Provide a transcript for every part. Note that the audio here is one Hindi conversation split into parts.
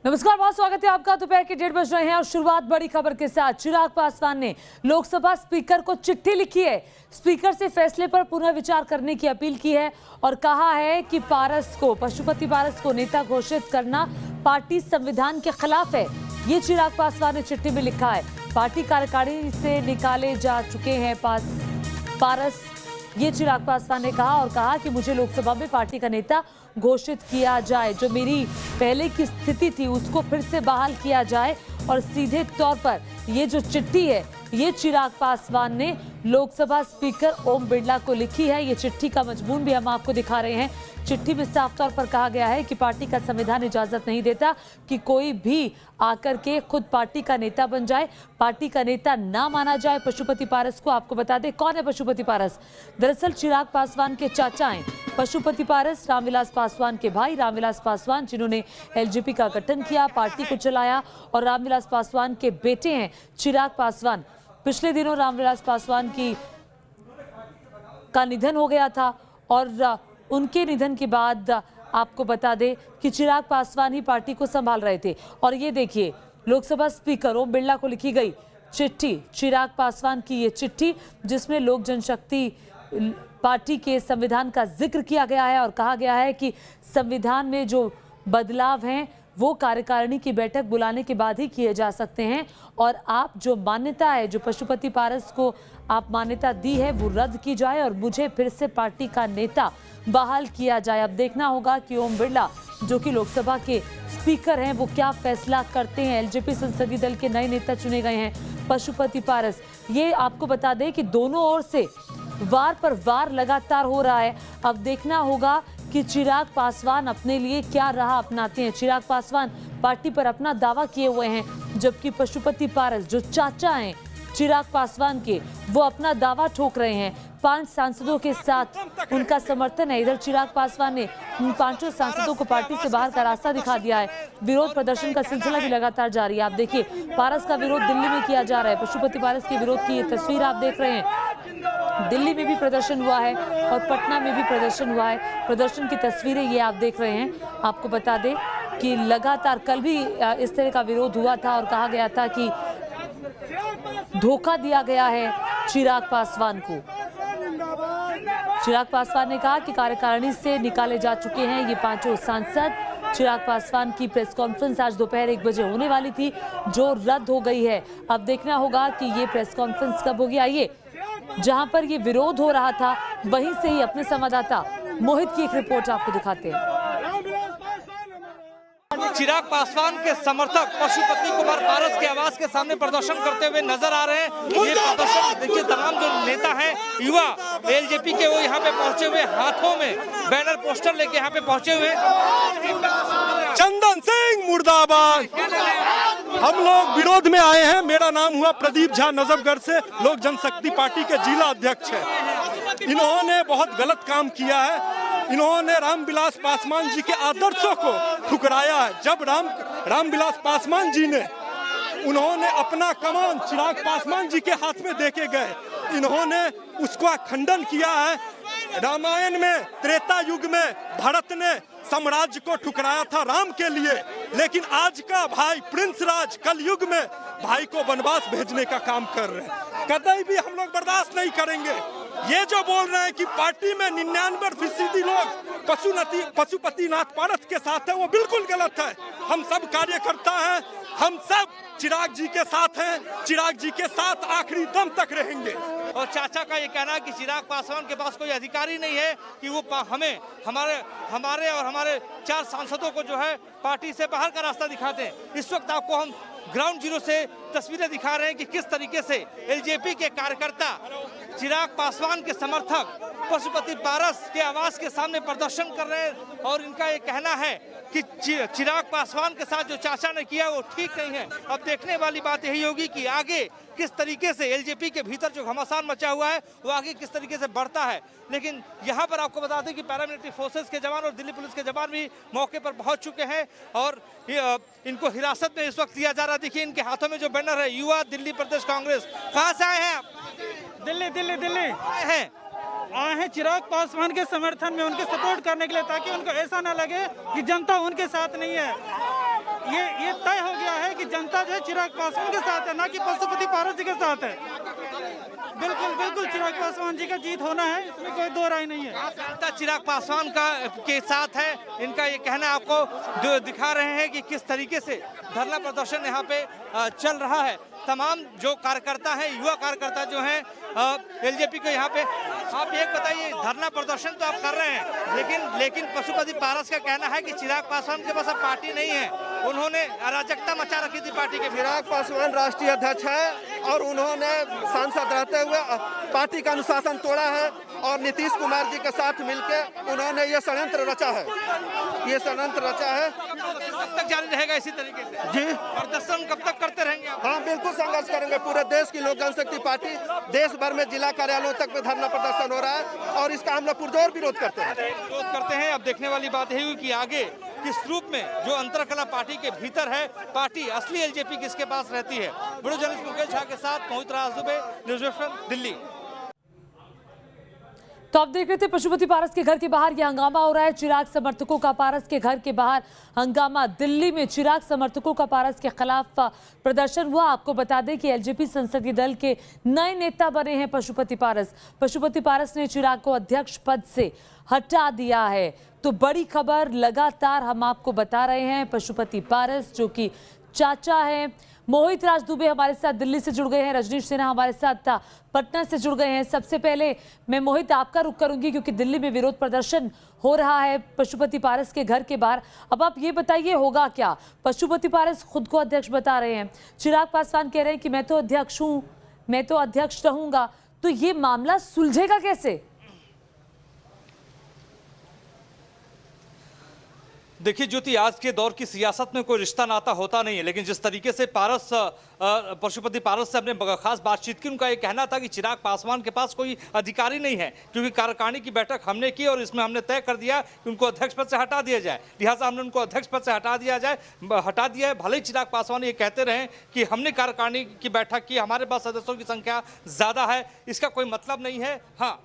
नमस्कार, बहुत स्वागत है आपका। दोपहर के 1:30 बज रहे हैं और शुरुआत बड़ी खबर के साथ। चिराग पासवान ने लोकसभा स्पीकर को चिट्ठी लिखी है। स्पीकर से फैसले पर पुनर्विचार करने की अपील की है और कहा है कि पशुपति पारस को नेता घोषित करना पार्टी संविधान के खिलाफ है। ये चिराग पासवान ने चिट्ठी में लिखा है। पार्टी कार्यकारिणी से निकाले जा चुके हैं पारस, ये चिराग पासवान ने कहा और कहा कि मुझे लोकसभा में पार्टी का नेता घोषित किया जाए, जो मेरी पहले की स्थिति थी उसको फिर से बहाल किया जाए। और सीधे तौर पर ये जो चिट्ठी है ये चिराग पासवान ने लोकसभा स्पीकर ओम बिरला को लिखी है। ये चिट्ठी का मजमून भी हम आपको दिखा रहे हैं। चिट्ठी में साफ तौर पर कहा गया है कि पार्टी का संविधान इजाजत नहीं देता कि कोई भी आकर के खुद पार्टी का नेता बन जाए, पार्टी का नेता ना माना जाए पशुपति पारस को। आपको बता दें कौन है पशुपति पारस। दरअसल चिराग पासवान के चाचा हैं पशुपति पारस, रामविलास पासवान के भाई रामविलास पासवान, जिन्होंने एलजेपी का गठन किया, पार्टी को चलाया। और रामविलास पासवान के बेटे हैं चिराग पासवान। पिछले दिनों रामविलास पासवान का निधन हो गया था और उनके निधन के बाद आपको बता दें कि चिराग पासवान ही पार्टी को संभाल रहे थे। और ये देखिए लोकसभा स्पीकर ओम बिरला को लिखी गई चिट्ठी, चिराग पासवान की ये चिट्ठी, जिसमें लोक जनशक्ति पार्टी के संविधान का जिक्र किया गया है और कहा गया है कि संविधान में जो बदलाव हैं वो कार्यकारिणी की बैठक बुलाने के बाद ही किए जा सकते हैं। और आप जो मान्यता है, जो पशुपति पारस को आप मान्यता दी है, वो रद्द की जाए और मुझे फिर से पार्टी का नेता बहाल किया जाए। अब देखना होगा कि ओम बिरला जो कि लोकसभा के स्पीकर हैं वो क्या फैसला करते हैं। एलजेपी संसदीय दल के नए नेता चुने गए हैं पशुपति पारस। ये आपको बता दें कि दोनों ओर से वार पर वार लगातार हो रहा है। अब देखना होगा कि चिराग पासवान अपने लिए क्या राह अपनाते हैं। चिराग पासवान पार्टी पर अपना दावा किए हुए हैं, जबकि पशुपति पारस जो चाचा हैं चिराग पासवान के, वो अपना दावा ठोक रहे हैं। 5 सांसदों के साथ उनका समर्थन है। इधर चिराग पासवान ने उन 5 सांसदों को पार्टी से बाहर का रास्ता दिखा दिया है। विरोध प्रदर्शन का सिलसिला भी लगातार जारी है। आप देखिए पारस का विरोध दिल्ली में किया जा रहा है। पशुपति पारस के विरोध की ये तस्वीर आप देख रहे हैं। दिल्ली में भी प्रदर्शन हुआ है और पटना में भी प्रदर्शन हुआ है। प्रदर्शन की तस्वीरें ये आप देख रहे हैं। आपको बता दें कि लगातार कल भी इस तरह का विरोध हुआ था और कहा गया था कि धोखा दिया गया है चिराग पासवान को। चिराग पासवान ने कहा कि कार्यकारिणी से निकाले जा चुके हैं ये 5 सांसद। चिराग पासवान की प्रेस कॉन्फ्रेंस आज दोपहर 1 बजे होने वाली थी, जो रद्द हो गई है। अब देखना होगा कि ये प्रेस कॉन्फ्रेंस कब होगी। आइए जहां पर ये विरोध हो रहा था वहीं से ही अपने संवाददाता मोहित की एक रिपोर्ट आपको दिखाते हैं। चिराग पासवान के समर्थक पशुपति कुमार पारस के आवास के सामने प्रदर्शन करते हुए नजर आ रहे हैं। ये प्रदर्शन देखिए, तमाम जो नेता हैं युवा एलजेपी के, वो यहाँ पे पहुंचे हुए, हाथों में बैनर पोस्टर लेके यहाँ पे पहुंचे हुए। चंदन सिंह मुर्दाबाद। हम लोग विरोध में आए हैं। मेरा नाम हुआ प्रदीप झा, नजफगढ़ से लोक जनशक्ति पार्टी के जिला अध्यक्ष है। इन्होंने बहुत गलत काम किया है। इन्होंने रामविलास पासवान जी के आदर्शों को ठुकराया है। जब रामविलास पासवान जी ने उन्होंने अपना कमान चिराग पासवान जी के हाथ में देके गए, इन्होंने उसका खंडन किया है। रामायण में, त्रेता युग में भरत ने साम्राज्य को ठुकराया था राम के लिए, लेकिन आज का भाई प्रिंस राज कलयुग में भाई को वनवास भेजने का काम कर रहे हैं। कतई भी हम लोग बर्दाश्त नहीं करेंगे। ये जो बोल रहे हैं कि पार्टी में 99% लोग पशुपति नाथ पारस के साथ है, वो बिल्कुल गलत है। हम सब कार्यकर्ता हैं, हम सब चिराग जी के साथ हैं, चिराग जी के साथ आखिरी दम तक रहेंगे। और चाचा का ये कहना है कि चिराग पासवान के पास कोई अधिकार ही नहीं है कि वो हमें हमारे और हमारे 4 सांसदों को जो है पार्टी से बाहर का रास्ता दिखाते हैं। इस वक्त आपको हम ग्राउंड जीरो से तस्वीरें दिखा रहे हैं कि किस तरीके से एलजेपी के कार्यकर्ता चिराग पासवान के समर्थक पशुपति पारस के आवास के सामने प्रदर्शन कर रहे हैं। और इनका ये कहना है कि चिराग पासवान के साथ जो चाचा ने किया वो ठीक नहीं है। अब देखने वाली बात यही होगी कि आगे किस तरीके से एलजेपी के भीतर जो घमासान मचा हुआ है वो आगे किस तरीके से बढ़ता है। लेकिन यहाँ पर आपको बता दें कि पैरामिलिट्री फोर्सेस के जवान और दिल्ली पुलिस के जवान भी मौके पर पहुंच चुके हैं और इनको हिरासत में इस वक्त लिया जा रहा है। देखिए इनके हाथों में जो बैनर है, युवा दिल्ली प्रदेश कांग्रेस। कहाँ से आए हैं आप? दिल्ली आए हैं चिराग पासवान के समर्थन में, उनके सपोर्ट करने के लिए, ताकि उनको ऐसा ना लगे कि जनता उनके साथ नहीं है। ये तय हो गया है कि जनता जो है चिराग पासवान के साथ है, ना कि पशुपति पारस जी के साथ है। बिल्कुल बिल्कुल चिराग पासवान जी का जीत होना है, इसमें कोई दो राय नहीं है। जनता चिराग पासवान के साथ है, इनका ये कहना आपको जो दिखा रहे हैं कि किस तरीके से धरना प्रदर्शन यहाँ पे चल रहा है। तमाम जो कार्यकर्ता हैं, युवा कार्यकर्ता जो हैं एलजेपी को यहाँ पे, आप एक बताइए, धरना प्रदर्शन तो आप कर रहे हैं, लेकिन पशुपति पारस का कहना है कि चिराग पासवान के पास अब पार्टी नहीं है, उन्होंने अराजकता मचा रखी थी पार्टी के। चिराग पासवान राष्ट्रीय अध्यक्ष है और उन्होंने सांसद रहते हुए पार्टी का अनुशासन तोड़ा है और नीतीश कुमार जी के साथ मिलकर उन्होंने ये षड्यंत्र रचा है। कब तक जारी रहेगा इसी तरीके से? जी, प्रदर्शन कब तक करते रहेंगे आप? हाँ बिल्कुल संघर्ष करेंगे। पूरे देश की लोक जनशक्ति पार्टी देश भर में जिला कार्यालयों तक में धरना प्रदर्शन हो रहा है और इसका हम लोग पुरजोर विरोध करते हैं। अब देखने वाली बात यही हुई कि आगे किस रूप में जो अंतरकला पार्टी के भीतर है, पार्टी असली एलजेपी किसके पास रहती है। वीडियो जर्नलिस्ट मुकेश झा के साथ मोहित राज दुबे, न्यूज़ विजन, दिल्ली। तो आप देख रहे थे पशुपति पारस के घर के बाहर यह हंगामा हो रहा है। चिराग समर्थकों का पारस के घर के बाहर हंगामा। दिल्ली में चिराग समर्थकों का पारस के खिलाफ प्रदर्शन हुआ। आपको बता दें कि एलजेपी संसदीय दल के नए नेता बने हैं पशुपति पारस। पशुपति पारस ने चिराग को अध्यक्ष पद से हटा दिया है। तो बड़ी खबर लगातार हम आपको बता रहे हैं। पशुपति पारस जो कि चाचा है। मोहित राज दुबे हमारे साथ दिल्ली से जुड़ गए हैं, रजनीश सिन्हा हमारे साथ पटना से जुड़ गए हैं। सबसे पहले मैं मोहित आपका रुख करूंगी क्योंकि दिल्ली में विरोध प्रदर्शन हो रहा है पशुपति पारस के घर के बाहर। अब आप ये बताइए होगा क्या? पशुपति पारस खुद को अध्यक्ष बता रहे हैं, चिराग पासवान कह रहे हैं कि मैं तो अध्यक्ष हूं, मैं तो अध्यक्ष रहूंगा, तो ये मामला सुलझेगा कैसे? देखिए ज्योति, आज के दौर की सियासत में कोई रिश्ता नाता होता नहीं है, लेकिन जिस तरीके से पशुपति पारस से अपने खास बातचीत की, उनका ये कहना था कि चिराग पासवान के पास कोई अधिकारी नहीं है, क्योंकि कार्यकारिणी की बैठक हमने की और इसमें हमने तय कर दिया कि उनको अध्यक्ष पद से हटा दिया जाए, लिहाजा हमने उनको अध्यक्ष पद से हटा दिया है। भले ही चिराग पासवान ये कहते रहे कि हमने कार्यकारिणी की बैठक की, हमारे पास सदस्यों की संख्या ज़्यादा है, इसका कोई मतलब नहीं है। हाँ,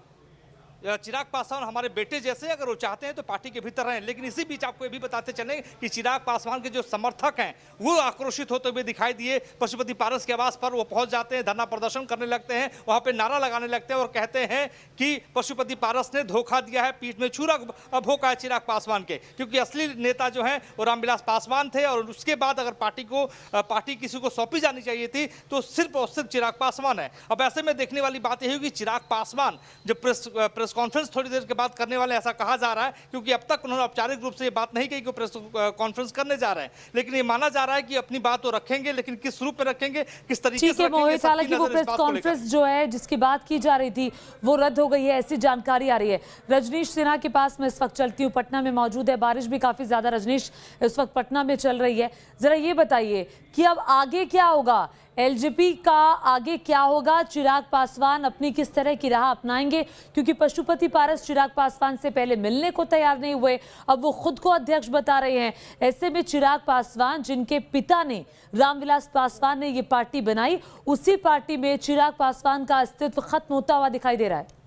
चिराग पासवान हमारे बेटे जैसे, अगर वो चाहते हैं तो पार्टी के भीतर रहें। लेकिन इसी बीच आपको ये भी बताते चलें कि चिराग पासवान के जो समर्थक हैं वो आक्रोशित होते हुए दिखाई दिए। पशुपति पारस के आवास पर वो पहुंच जाते हैं, धरना प्रदर्शन करने लगते हैं, वहां पे नारा लगाने लगते हैं और कहते हैं कि पशुपति पारस ने धोखा दिया है, पीठ में छुरा भोंका है चिराग पासवान के, क्योंकि असली नेता जो है वो रामविलास पासवान थे और उसके बाद अगर पार्टी किसी को सौंपी जानी चाहिए थी तो सिर्फ और सिर्फ चिराग पासवान है। अब ऐसे में देखने वाली बात यही होगी, चिराग पासवान जब प्रेस कॉन्फ्रेंस थोड़ी देर के बाद करने वाले, ऐसा कहा जा रहा है, क्योंकि अब तक उन्होंने औपचारिक रूप से ये बात नहीं कही कि प्रेस कॉन्फ्रेंस करने जा रहे हैं, लेकिन ये माना जा रहा है कि अपनी बात तो रखेंगे, लेकिन किस रूप में रखेंगे, किस तरीके से रखेंगे। हालांकि वो प्रेस कॉन्फ्रेंस जो है जिसकी बात की जा रही थी वो रद्द हो गई है, ऐसी जानकारी आ रही है। रजनीश सिन्हा के पास मैं इस वक्त चलती हूँ, पटना में मौजूद है, बारिश भी काफी ज्यादा रजनीश इस वक्त पटना में चल रही है। जरा ये बताइए कि अब आगे क्या होगा, एलजेपी का आगे क्या होगा? चिराग पासवान अपनी किस तरह की राह अपनाएंगे? क्योंकि पशुपति पारस चिराग पासवान से पहले मिलने को तैयार नहीं हुए, अब वो खुद को अध्यक्ष बता रहे हैं। ऐसे में चिराग पासवान, जिनके पिता ने, रामविलास पासवान ने ये पार्टी बनाई, उसी पार्टी में चिराग पासवान का अस्तित्व खत्म होता हुआ दिखाई दे रहा है।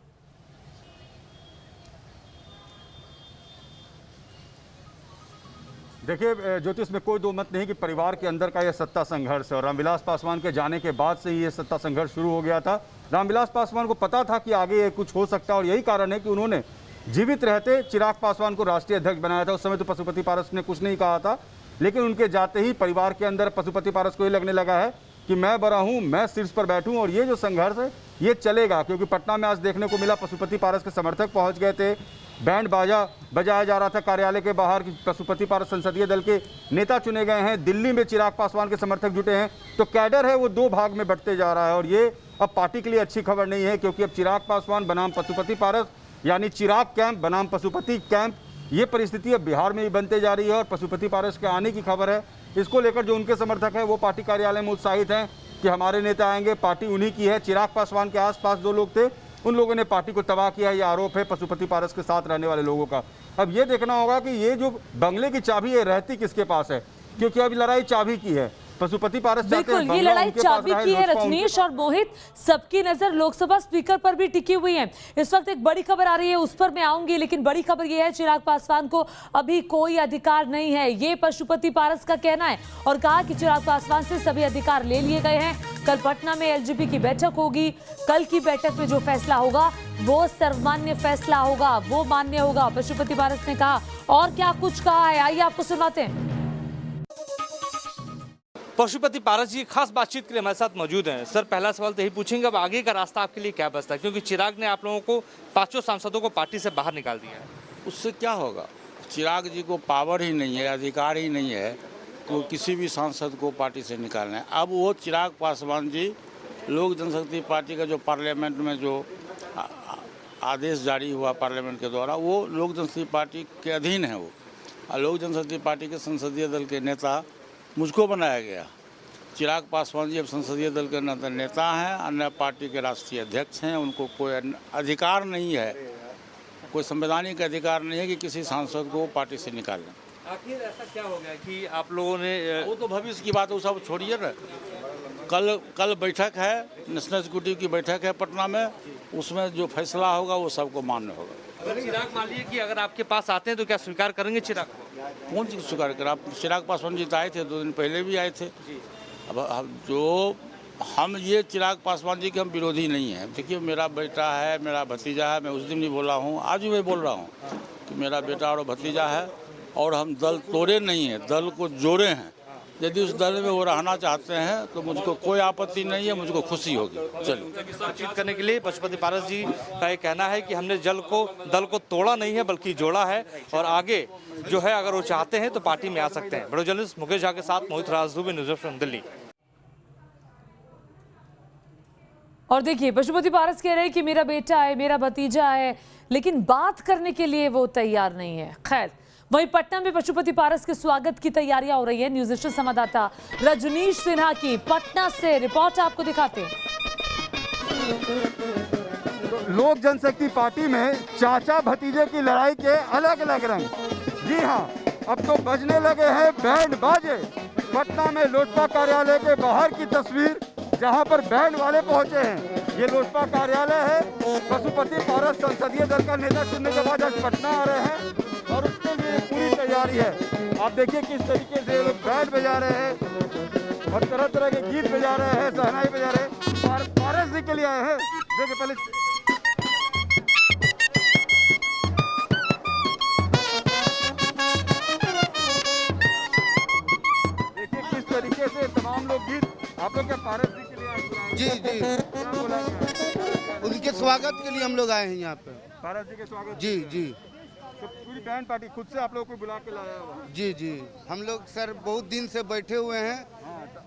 देखिए ज्योतिष में कोई दो मत नहीं कि परिवार के अंदर का यह सत्ता संघर्ष है और रामविलास पासवान के जाने के बाद से ही ये सत्ता संघर्ष शुरू हो गया था। रामविलास पासवान को पता था कि आगे ये कुछ हो सकता है और यही कारण है कि उन्होंने जीवित रहते चिराग पासवान को राष्ट्रीय अध्यक्ष बनाया था। उस समय तो पशुपति पारस ने कुछ नहीं कहा था, लेकिन उनके जाते ही परिवार के अंदर पशुपति पारस को ये लगने लगा है कि मैं बड़ा हूँ, मैं शीर्ष पर बैठूँ और ये जो संघर्ष है ये चलेगा। क्योंकि पटना में आज देखने को मिला पशुपति पारस के समर्थक पहुँच गए थे, बैंड बाजा बजाया जा रहा था कार्यालय के बाहर कि पशुपति पारस संसदीय दल के नेता चुने गए हैं। दिल्ली में चिराग पासवान के समर्थक जुटे हैं, तो कैडर है वो दो भाग में बंटते जा रहा है और ये अब पार्टी के लिए अच्छी खबर नहीं है, क्योंकि अब चिराग पासवान बनाम पशुपति पारस, यानी चिराग कैंप बनाम पशुपति कैंप, ये परिस्थिति अब बिहार में भी बनते जा रही है। और पशुपति पारस के आने की खबर है, इसको लेकर जो उनके समर्थक हैं वो पार्टी कार्यालय में उत्साहित हैं कि हमारे नेता आएंगे, पार्टी उन्हीं की है। चिराग पासवान के आसपास जो लोग थे उन लोगों ने पार्टी को तबाह किया, ये आरोप है पशुपति पारस के साथ रहने वाले लोगों का। अब ये देखना होगा कि ये जो बंगले की चाबी है रहती किसके पास है, क्योंकि अब लड़ाई चाबी की है। पशुपति पारस चाहते हैं बिल्कुल, ये बंगला लड़ाई उनके पास चाबी रहे, की है लोजपा रजनीश और मोहित। सबकी नजर लोकसभा स्पीकर पर भी टिकी हुई है। इस वक्त एक बड़ी खबर आ रही है, उस पर मैं आऊंगी, लेकिन बड़ी खबर यह है चिराग पासवान को अभी कोई अधिकार नहीं है, ये पशुपति पारस का कहना है। और कहा कि चिराग पासवान से सभी अधिकार ले लिए गए हैं। कल पटना में एलजीपी की बैठक होगी। कल की बैठक में जो फैसला होगा वो सर्वमान्य फैसला होगा, वो मान्य होगा, पशुपति पारस ने कहा। और क्या कुछ कहा है, आइए आपको सुनाते हैं। पशुपति पारस जी खास बातचीत के लिए हमारे साथ मौजूद हैं। सर, पहला सवाल तो यही पूछेंगे, अब आगे का रास्ता आपके लिए क्या बचता है, क्योंकि चिराग ने आप लोगों को 5 सांसदों को पार्टी से बाहर निकाल दिया है। उससे क्या होगा? चिराग जी को पावर ही नहीं है, अधिकार ही नहीं है तो किसी भी सांसद को पार्टी से निकालना है। अब वो चिराग पासवान जी लोक जनशक्ति पार्टी का जो पार्लियामेंट में जो आदेश जारी हुआ पार्लियामेंट के द्वारा, वो लोक जनशक्ति पार्टी के अधीन है। वो लोक जनशक्ति पार्टी के संसदीय दल के नेता मुझको बनाया गया। चिराग पासवान जी अब संसदीय दल के नेता हैं, अन्य पार्टी के राष्ट्रीय अध्यक्ष हैं। उनको कोई अधिकार नहीं है, कोई संवैधानिक अधिकार नहीं है कि किसी सांसद को पार्टी से निकाल लें। आखिर ऐसा क्या हो गया कि आप लोगों ने वो तो भविष्य की बात है, वो सब छोड़िए ना। कल बैठक है, नेशनल एग्जीक्यूटिव की बैठक है पटना में, उसमें जो फैसला होगा वो सबको मान्य होगा। अगर चिराग मान लीजिए कि अगर आपके पास आते हैं तो क्या स्वीकार करेंगे चिराग को? कौन चीज़ स्वीकार कर? आप चिराग पासवान जी आए थे, 2 दिन पहले भी आए थे। अब हम ये चिराग पासवान जी के हम विरोधी नहीं हैं। देखिए, मेरा बेटा है, मेरा भतीजा है, मैं उस दिन भी बोला हूँ, आज भी मैं बोल रहा हूँ कि मेरा बेटा और भतीजा है और हम दल तोड़े नहीं हैं, दल को जोड़े हैं। यदि उस दल में वो रहना चाहते हैं तो मुझको कोई आपत्ति नहीं है, मुझको खुशी होगी। चलिए, बातचीत करने के लिए पशुपति पारस जी का ये कहना है कि हमने दल को तोड़ा नहीं है बल्कि जोड़ा है, और आगे जो है अगर वो चाहते हैं तो पार्टी में आ सकते हैं। बड़े जर्नलिस्ट मुकेश झा के साथ मोहित राजदूबे, न्यूज़ ऑफ दिल्ली। और देखिए, पशुपति पारस कह रहे हैं कि मेरा बेटा है, मेरा भतीजा है, लेकिन बात करने के लिए वो तैयार नहीं है। खैर, वहीं पटना में पशुपति पारस के स्वागत की तैयारियां हो रही है। न्यूज़ एशियन संवाददाता रजनीश सिन्हा की पटना से रिपोर्ट आपको दिखाते हैं। लोक जनशक्ति पार्टी में चाचा भतीजे की लड़ाई के अलग अलग रंग। जी हाँ, अब तो बजने लगे हैं बैंड बाजे। पटना में लोजपा कार्यालय के बाहर की तस्वीर, जहां पर बैंड वाले पहुंचे हैं। ये लोजपा कार्यालय है। पशुपति पारस संसदीय दल का नेता चुनने के बाद आज पटना आ रहे हैं और उसके लिए पूरी तैयारी है। आप देखिए किस तरीके से लोग बैंड बजा रहे हैं और तरह तरह के गीत बजा रहे हैं, शहनाई बजा रहे हैं। पारस जी के लिए आए हैं। देखिए पहले किस तरीके से तमाम लोग गीत। आप लोग क्या पारस जी के लिए आए? जी जी, क्या बोला गया? उनके स्वागत के लिए हम लोग आए हैं यहाँ पे। पारस जी के स्वागत। जी जी, तो पूरी बैंड पार्टी खुद से आप लोग को बुला के लाया हुआ? जी जी, हम लोग सर बहुत दिन से बैठे हुए हैं।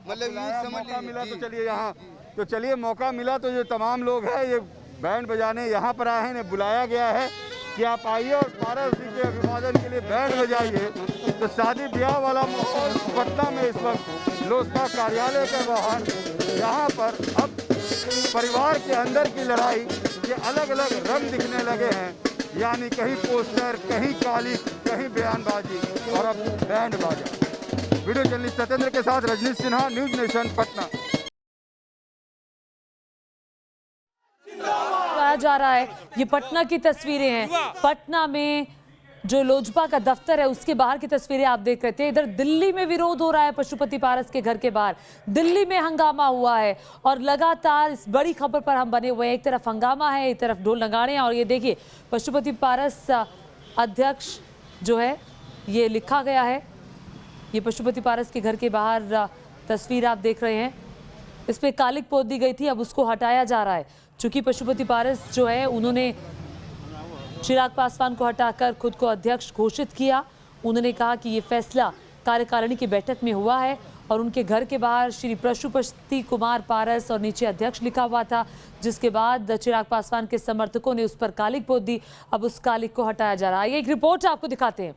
मतलब ये मौका मिला जी, तो चलिए यहाँ, तो चलिए मौका मिला तो ये तमाम लोग हैं, ये बैंड बजाने यहाँ पर आए हैं। इन्हें बुलाया गया है कि आप आइए और पारस जी के अभिवादन के लिए बैंड बजाइए। तो शादी ब्याह वाला माहौल पटना में इस वक्त लोजपा कार्यालय के बाहर, यहाँ पर अब परिवार के अंदर की लड़ाई के अलग अलग रंग दिखने लगे हैं। यानी कहीं पोस्टर, कहीं काली, कहीं बयानबाजी और अब बैंड बाजा। वीडियो जर्नलिस्ट सत्येंद्र के साथ रजनीश सिन्हा, न्यूज़ नेशन, पटना। जा रहा है, ये पटना की तस्वीरें हैं। पटना में जो लोजपा का दफ्तर है उसके बाहर की तस्वीरें आप देख रहे थे। इधर दिल्ली में विरोध हो रहा है पशुपति पारस के घर के बाहर। दिल्ली में हंगामा हुआ है और लगातार इस बड़ी खबर पर हम बने हुए हैं। एक तरफ हंगामा है, एक तरफ ढोल नगाड़े हैं। और ये देखिए, पशुपति पारस अध्यक्ष जो है ये लिखा गया है। ये पशुपति पारस के घर के बाहर तस्वीर आप देख रहे हैं। इस पर कालिक पोत दी गई थी, अब उसको हटाया जा रहा है। चूंकि पशुपति पारस जो है उन्होंने चिराग पासवान को हटाकर खुद को अध्यक्ष घोषित किया। उन्होंने कहा कि ये फैसला कार्यकारिणी की बैठक में हुआ है और उनके घर के बाहर श्री पशुपति कुमार पारस और नीचे अध्यक्ष लिखा हुआ था, जिसके बाद चिराग पासवान के समर्थकों ने उस पर कालिक पोत दी। अब उस कालिक को हटाया जा रहा है। ये एक रिपोर्ट आपको दिखाते हैं।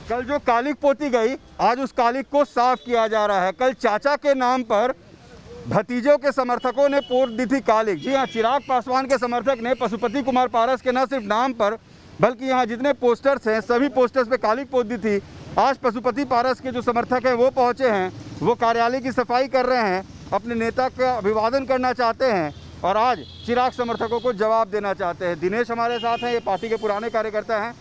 कल जो कालिक पोती गई, आज उस कालिक को साफ किया जा रहा है। कल चाचा के नाम पर भतीजों के समर्थकों ने पोत दी थी कालिक। जी हाँ, चिराग पासवान के समर्थक ने पशुपति कुमार पारस के न सिर्फ नाम पर बल्कि यहाँ जितने पोस्टर्स हैं सभी पोस्टर्स पे कालिक पोत दी थी। आज पशुपति पारस के जो समर्थक हैं वो पहुंचे हैं, वो कार्यालय की सफाई कर रहे हैं, अपने नेता का अभिवादन करना चाहते हैं और आज चिराग समर्थकों को जवाब देना चाहते हैं। दिनेश हमारे साथ हैं, ये पार्टी के पुराने कार्यकर्ता हैं।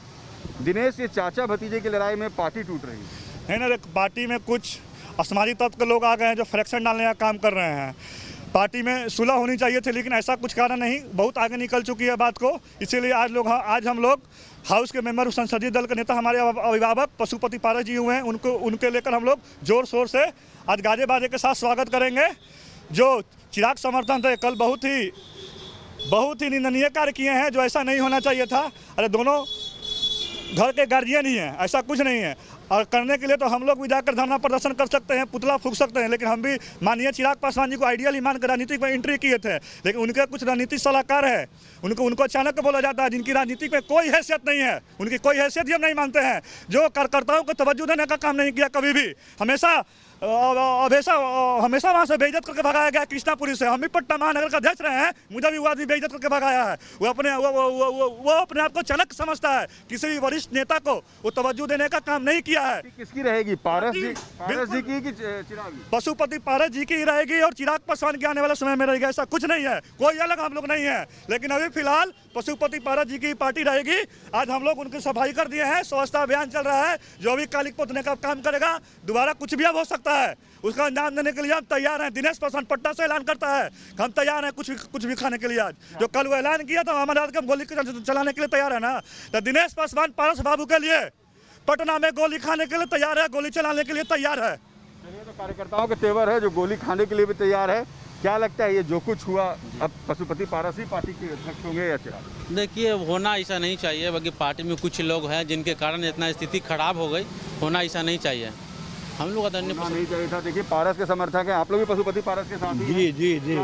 दिनेश, ये चाचा भतीजे की लड़ाई में पार्टी टूट रही है ना? पार्टी में कुछ असमाजी तत्व के लोग आ गए हैं जो फ्रैक्शन डालने का काम कर रहे हैं। पार्टी में सुलह होनी चाहिए थी, लेकिन ऐसा कुछ कारण नहीं, बहुत आगे निकल चुकी है बात को। इसीलिए आज हम लोग हाउस के मेंबर, संसदीय दल के नेता, हमारे अभिभावक पशुपति पारस जी हुए हैं, उनके लेकर हम लोग जोर शोर से आज गाजे बाजे के साथ स्वागत करेंगे। जो चिराग समर्थन थे कल बहुत ही निंदनीय कार्य किए हैं, जो ऐसा नहीं होना चाहिए था। अरे दोनों घर के गार्जियन ही हैं, ऐसा कुछ नहीं है। और करने के लिए तो हम लोग भी जाकर धरना प्रदर्शन कर सकते हैं, पुतला फूंक सकते हैं, लेकिन हम भी माननीय चिराग पासवान जी को आइडियल ईमान के राजनीति में एंट्री किए थे, लेकिन उनके कुछ राजनीतिक सलाहकार है, उनको अचानक बोला जाता है जिनकी राजनीति में कोई हैसियत नहीं है, उनकी कोई हैसियत ही हम नहीं मानते हैं, जो कार्यकर्ताओं को तवज्जो देने का काम नहीं किया कभी भी। हमेशा वहाँ से बेइज्जत करके भगाया गया कृष्णापुरी से। हम भी पटना महानगर का अध्यक्ष रहे हैं, मुझे भी वो आदमी बेइज्जत करके भगाया है। वो अपने आप को चाणक्य समझता है, किसी भी वरिष्ठ नेता को वो तवज्जो देने का काम नहीं किया है। किसकी रहेगी, पारस जी की कि चिराग? पशुपति पारस जी की रहेगी और चिराग पासवान के आने वाले समय में रहेगा, ऐसा कुछ नहीं है, कोई अलग हम लोग नहीं है। लेकिन अभी फिलहाल पशुपति पारस जी की पार्टी रहेगी। आज हम लोग उनकी सफाई कर दिए हैं, स्वच्छता अभियान चल रहा है, जो भी कालिक पोतने का काम करेगा दोबारा कुछ भी अब हो सकता है, उसका अंजाम देने के लिए हम तैयार हैं। दिनेश पासवान पटना से ऐलान करता है, हम तैयार हैं कुछ भी खाने के लिए। आज जो कल वो ऐलान किया था हमारे हम गोली चलाने के लिए तैयार है ना, तो दिनेश पासवान पारस बाबू के लिए पटना में गोली खाने के लिए तैयार है, गोली चलाने के लिए तैयार है। तो कार्यकर्ताओं के तेवर है जो गोली खाने के लिए भी तैयार है। क्या लगता है ये जो कुछ हुआ, अब पशुपति पारस ही पार्टी के अध्यक्ष होंगे या चिराग? देखिए, होना ऐसा नहीं चाहिए, बाकी पार्टी में कुछ लोग हैं जिनके कारण इतना स्थिति खराब हो गई, होना ऐसा नहीं चाहिए। हम लोग का नहीं चाहिए था। देखिए, पारस के समर्थक हैं, आप लोग भी पशुपति पारस के साथ जी जी जी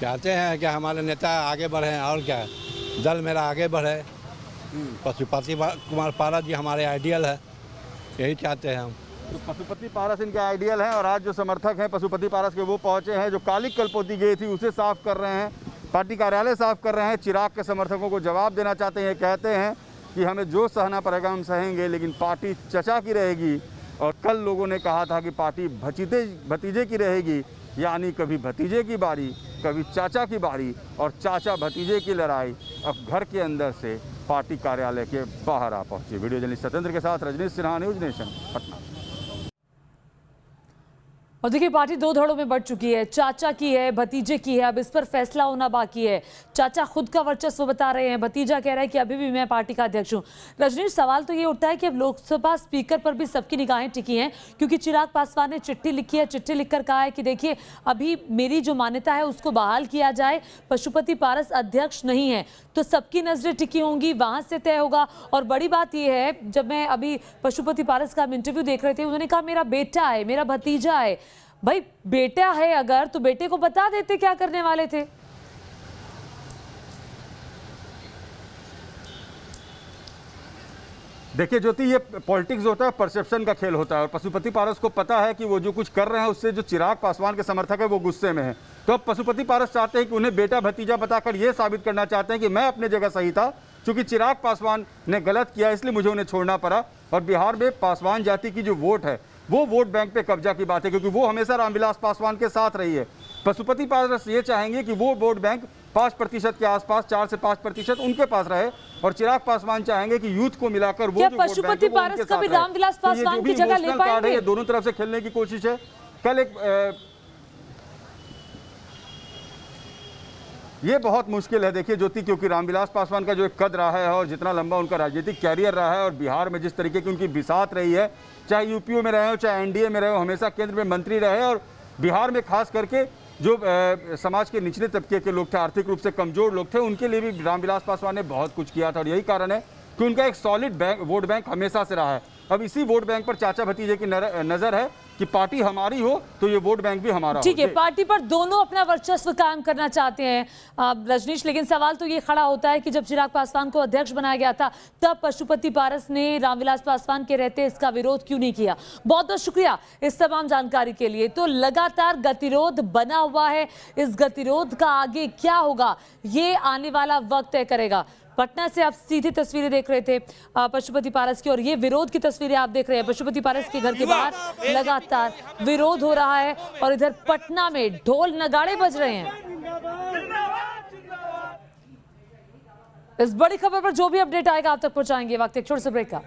चाहते हैं कि हमारे नेता आगे बढ़े और क्या, दल मेरा आगे बढ़े। पशुपति कुमार पारस जी हमारे आइडियल है, यही चाहते हैं हम। तो पशुपति पारस इनके आइडियल हैं और आज जो समर्थक हैं पशुपति पारस के वो पहुंचे हैं, जो कालिक कलपोती गई थी उसे साफ कर रहे हैं, पार्टी कार्यालय साफ कर रहे हैं। चिराग के समर्थकों को जवाब देना चाहते हैं, कहते हैं कि हमें जो सहना पड़ेगा हम सहेंगे, लेकिन पार्टी चचा की रहेगी। और कल लोगों ने कहा था कि पार्टी भतीजे की रहेगी, यानी कभी भतीजे की बारी, कभी चाचा की बारी, और चाचा भतीजे की लड़ाई अब घर के अंदर से पार्टी कार्यालय के बाहर आ पहुंची। वीडियो जर्नलिस्ट सत्येंद्र के साथ रजनीश सिन्हा, न्यूज नेशन, पटना। और देखिए, पार्टी दो धड़ों में बढ़ चुकी है, चाचा की है, भतीजे की है, अब इस पर फैसला होना बाकी है। चाचा खुद का वर्चस्व बता रहे हैं, भतीजा कह रहा है कि अभी भी मैं पार्टी का अध्यक्ष हूं। रजनीश, सवाल तो ये उठता है कि अब लोकसभा स्पीकर पर भी सबकी निगाहें टिकी हैं, क्योंकि चिराग पासवान ने चिट्ठी लिखी है, चिट्ठी लिखकर कहा है कि देखिए अभी मेरी जो मान्यता है उसको बहाल किया जाए, पशुपति पारस अध्यक्ष नहीं है, तो सबकी नजरें टिकी होंगी, वहां से तय होगा। और बड़ी बात यह है, जब मैं अभी पशुपति पारस का इंटरव्यू देख रहे थे, उन्होंने कहा मेरा बेटा है, मेरा भतीजा है। भाई बेटा है अगर, तो बेटे को बता देते क्या करने वाले थे। देखिए ज्योति, ये पॉलिटिक्स होता है, परसेप्शन का खेल होता है, और पशुपति पारस को पता है कि वो जो कुछ कर रहे हैं उससे जो चिराग पासवान के समर्थक है वो गुस्से में है। तो अब पशुपति पारस चाहते हैं कि उन्हें बेटा भतीजा बताकर ये साबित करना चाहते हैं कि मैं अपने जगह सही था, क्योंकि चिराग पासवान ने गलत किया इसलिए मुझे उन्हें छोड़ना पड़ा। और बिहार में पासवान जाति की जो वोट है वो वोट बैंक पे कब्जा की बात है, क्योंकि वो हमेशा रामविलास पासवान के साथ रही है। पशुपति पारस ये चाहेंगे कि वो वोट बैंक 5% के आसपास, 4 से 5% उनके पास रहे, और चिराग पासवान चाहेंगे कि यूथ को मिलाकर वो जो पशुपति पारस कभी रामविलास पासवान की जगह ले पाएंगे? ये दोनों तरफ से खेलने की कोशिश है। कल एक ये बहुत मुश्किल है, देखिए ज्योति, क्योंकि रामविलास पासवान का जो एक कद रहा है और जितना लंबा उनका राजनीतिक कैरियर रहा है, और बिहार में जिस तरीके की उनकी बिसात रही है, चाहे यूपीओ में रहे हो चाहे एनडीए में रहे हो, हमेशा केंद्र में मंत्री रहे, और बिहार में खास करके जो समाज के निचले तबके के लोग थे, आर्थिक रूप से कमजोर लोग थे, उनके लिए भी रामविलास पासवान ने बहुत कुछ किया था। और यही कारण है कि उनका एक सॉलिड वोट बैंक हमेशा से रहा है। अब इसी वोट बैंक पर चाचा भतीजे की नजर है कि पार्टी हमारी हो तो ये वोट बैंक भी हमारा हो। ठीक है, पार्टी पर दोनों अपना वर्चस्व कायम करना चाहते हैं रजनीश, लेकिन सवाल तो ये खड़ा होता है कि जब चिराग पासवान को अध्यक्ष बनाया गया था तब पशुपति पारस ने रामविलास पासवान के रहते इसका विरोध क्यों नहीं किया। बहुत बहुत शुक्रिया इस तमाम जानकारी के लिए। तो लगातार गतिरोध बना हुआ है, इस गतिरोध का आगे क्या होगा ये आने वाला वक्त तय करेगा। पटना से आप सीधी तस्वीरें देख रहे थे पशुपति पारस की, और ये विरोध की तस्वीरें आप देख रहे हैं। पशुपति पारस के घर के बाहर लगातार विरोध हो रहा है और इधर पटना में ढोल नगाड़े बज रहे हैं। इस बड़ी खबर पर जो भी अपडेट आएगा आप तक पहुंचाएंगे। वक्त एक छोटे से ब्रेक का।